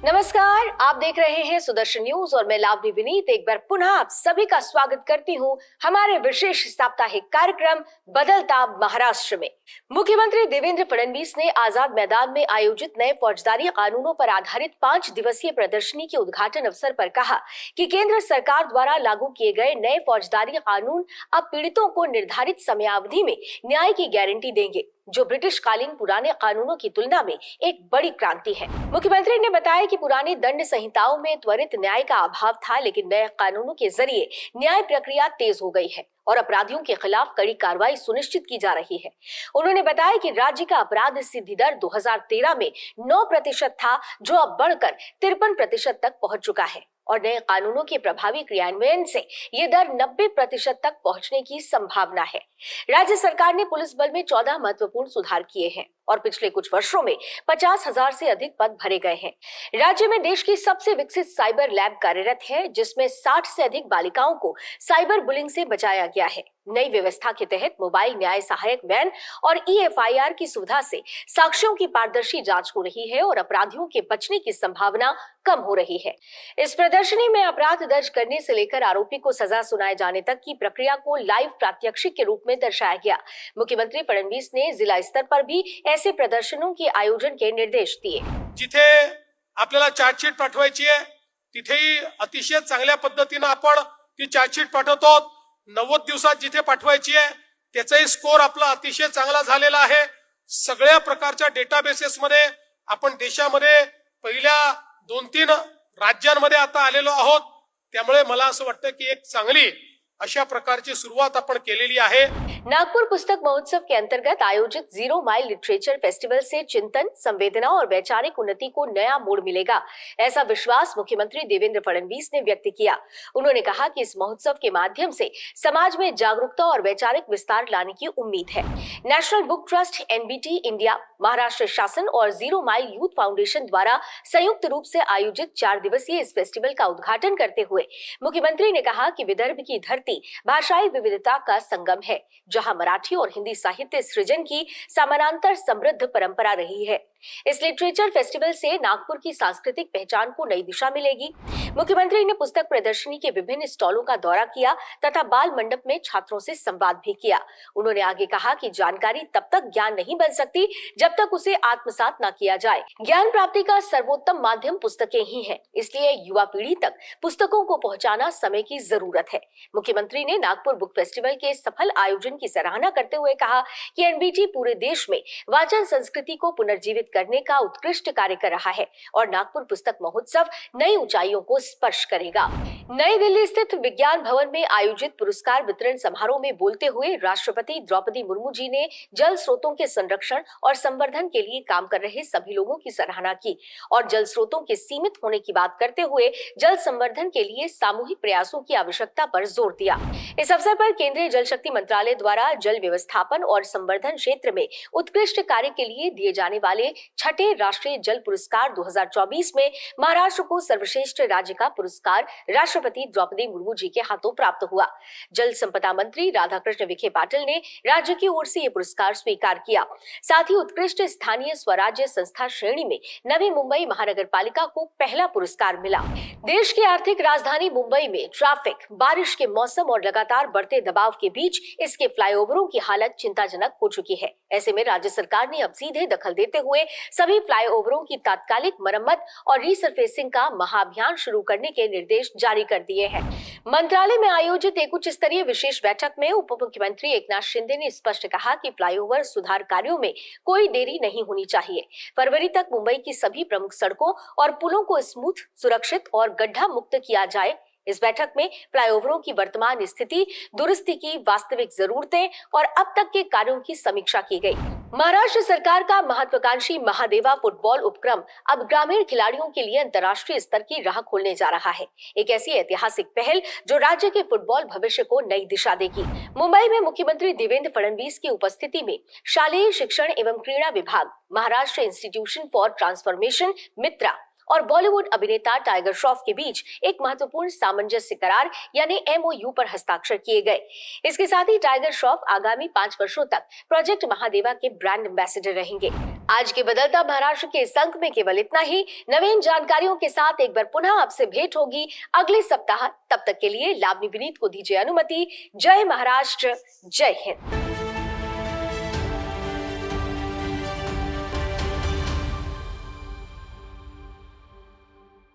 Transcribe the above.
नमस्कार, आप देख रहे हैं सुदर्शन न्यूज और मैं लावनी विनीत एक बार पुनः आप सभी का स्वागत करती हूं हमारे विशेष साप्ताहिक कार्यक्रम बदलता महाराष्ट्र में। मुख्यमंत्री देवेंद्र फडणवीस ने आजाद मैदान में आयोजित नए फौजदारी कानूनों पर आधारित 5 दिवसीय प्रदर्शनी के उद्घाटन अवसर पर कहा कि केंद्र सरकार द्वारा लागू किए गए नए फौजदारी कानून अब पीड़ितों को निर्धारित समयावधि में न्याय की गारंटी देंगे, जो ब्रिटिश कालीन पुराने कानूनों की तुलना में एक बड़ी क्रांति है। मुख्यमंत्री ने बताया कि पुरानी दंड संहिताओं में त्वरित न्याय का अभाव था, लेकिन नए कानूनों के जरिए न्याय प्रक्रिया तेज हो गई है और अपराधियों के खिलाफ कड़ी कार्रवाई सुनिश्चित की जा रही है। उन्होंने बताया कि राज्य का अपराध सिद्धि दर 2013 में 9% था, जो अब बढ़कर 53% तक पहुंच चुका है और नए कानूनों के प्रभावी क्रियान्वयन से ये दर 90% तक पहुंचने की संभावना है। राज्य सरकार ने पुलिस बल में 14 महत्वपूर्ण सुधार किए हैं और पिछले कुछ वर्षों में 50,000 से अधिक पद भरे गए हैं। राज्य में देश की सबसे विकसित साइबर लैब कार्यरत है, जिसमें 60 से अधिक बालिकाओं को साइबर बुलिंग से बचाया गया है। नई व्यवस्था के तहत मोबाइल न्याय सहायक वैन और EFIR की सुविधा से साक्ष्यों की पारदर्शी जांच हो रही है और अपराधियों के बचने की संभावना कम हो रही है। इस प्रदर्शनी में अपराध दर्ज करने से लेकर आरोपी को सजा सुनाए जाने तक की प्रक्रिया को लाइव प्रात्यक्षिक के रूप में दर्शाया गया। मुख्यमंत्री फडणवीस ने जिला स्तर पर भी ऐसे प्रदर्शनों के आयोजन के निर्देश दिए। जिथे आपल्याला चार्जशीट पाठवायची आहे तिथेही अतिशय चांगल्या पद्धतीने आपण ती चार्जशीट पाठवतो। 90 दिवसात जिथे पाठवायची आहे त्याचाही स्कोर आपला अतिशय चांगला झालेला आहे। सगळ्या प्रकारच्या डेटाबेसेस मध्ये आपण देशामध्ये पहिल्या 2-3 राज्यांमध्ये आता आलेलो आहोत। त्यामुळे मला असं वाटतं की एक चांगली अशा प्रकारची सुरुवात आपण केलेली आहे। नागपुर पुस्तक महोत्सव के अंतर्गत आयोजित 0 माइल लिटरेचर फेस्टिवल से चिंतन, संवेदना और वैचारिक उन्नति को नया मोड़ मिलेगा, ऐसा विश्वास मुख्यमंत्री देवेंद्र फडणवीस ने व्यक्त किया। उन्होंने कहा कि इस महोत्सव के माध्यम से समाज में जागरूकता और वैचारिक विस्तार लाने की उम्मीद है। National book trust, NBT India, Maharashtra शासन और 0 माइल यूथ फाउंडेशन द्वारा संयुक्त रूप से आयोजित 4 दिवसीय इस फेस्टिवल का उद्घाटन करते हुए मुख्यमंत्री ने कहा कि विदर्भ की धरती भाषाई विविधता का संगम है, जहां मराठी और हिंदी साहित्य सृजन की समानांतर समृद्ध परंपरा रही है। इस लिटरेचर फेस्टिवल से नागपुर की सांस्कृतिक पहचान को नई दिशा मिलेगी। मुख्यमंत्री ने पुस्तक प्रदर्शनी के विभिन्न स्टॉलों का दौरा किया तथा बाल मंडप में छात्रों से संवाद भी किया। उन्होंने आगे कहा कि जानकारी तब तक ज्ञान नहीं बन सकती जब तक उसे आत्मसात न किया जाए। ज्ञान प्राप्ति का सर्वोत्तम माध्यम पुस्तकें ही हैं, इसलिए युवा पीढ़ी तक पुस्तकों को पहुंचाना समय की जरूरत है। मुख्यमंत्री ने नागपुर बुक फेस्टिवल के सफल आयोजन की सराहना करते हुए कहा कि NBT पूरे देश में वाचन संस्कृति को पुनर्जीवित करने का उत्कृष्ट कार्य कर रहा है और नागपुर पुस्तक महोत्सव नई ऊंचाइयों को स्पर्श करेगा। नई दिल्ली स्थित विज्ञान भवन में आयोजित पुरस्कार वितरण समारोह में बोलते हुए राष्ट्रपति द्रौपदी मुर्मू जी ने जल स्रोतों के संरक्षण और संवर्धन के लिए काम कर रहे सभी लोगों की सराहना की और जल स्रोतों के सीमित होने की बात करते हुए जल संवर्धन के लिए सामूहिक प्रयासों की आवश्यकता पर जोर दिया। इस अवसर पर केंद्रीय जल शक्ति मंत्रालय द्वारा जल व्यवस्थापन और संवर्धन क्षेत्र में उत्कृष्ट कार्य के लिए दिए जाने वाले 6ठे राष्ट्रीय जल पुरस्कार 2024 में महाराष्ट्र को सर्वश्रेष्ठ राज्य का पुरस्कार राष्ट्रपति द्रौपदी मुर्मू जी के हाथों प्राप्त हुआ। जल संपदा मंत्री राधाकृष्ण विखे पाटिल ने राज्य की ओर से ये पुरस्कार स्वीकार किया। साथ ही उत्कृष्ट स्थानीय स्वराज्य संस्था श्रेणी में नवी मुंबई महानगर पालिका को पहला पुरस्कार मिला। देश की आर्थिक राजधानी मुंबई में ट्रैफिक, बारिश के मौसम और लगातार बढ़ते दबाव के बीच इसके फ्लाईओवरों की हालत चिंताजनक हो चुकी है। ऐसे में राज्य सरकार ने अब सीधे दखल देते हुए सभी फ्लाईओवरों की तात्कालिक मरम्मत और रीसरफेसिंग का महाअभियान शुरू करने के निर्देश जारी कर दिए हैं। मंत्रालय में आयोजित एक उच्च स्तरीय विशेष बैठक में उप मुख्यमंत्री एकनाथ शिंदे ने स्पष्ट कहा कि फ्लाईओवर सुधार कार्यों में कोई देरी नहीं होनी चाहिए। फरवरी तक मुंबई की सभी प्रमुख सड़कों और पुलों को स्मूथ, सुरक्षित और गड्ढा मुक्त किया जाए। इस बैठक में फ्लाईओवरों की वर्तमान स्थिति, दुरुस्ती की वास्तविक जरूरतें और अब तक के कार्यों की समीक्षा की गई। महाराष्ट्र सरकार का महत्वाकांक्षी महादेवा फुटबॉल उपक्रम अब ग्रामीण खिलाड़ियों के लिए अंतर्राष्ट्रीय स्तर की राह खोलने जा रहा है। एक ऐसी ऐतिहासिक पहल जो राज्य के फुटबॉल भविष्य को नई दिशा देगी। मुंबई में मुख्यमंत्री देवेंद्र फडणवीस की उपस्थिति में शालेय शिक्षण एवं क्रीड़ा विभाग, महाराष्ट्र इंस्टीट्यूशन फॉर ट्रांसफॉर्मेशन मित्रा और बॉलीवुड अभिनेता टाइगर श्रॉफ के बीच एक महत्वपूर्ण सामंजस्य करार यानी MOU पर हस्ताक्षर किए गए। इसके साथ ही टाइगर श्रॉफ आगामी 5 वर्षों तक प्रोजेक्ट महादेवा के ब्रांड एम्बेसडर रहेंगे। आज के बदलता महाराष्ट्र के इस अंक में केवल इतना ही। नवीन जानकारियों के साथ एक बार पुनः आपसे भेंट होगी अगले सप्ताह। तब तक के लिए लावनी विनीत को दीजिए अनुमति। जय महाराष्ट्र, जय हिंद।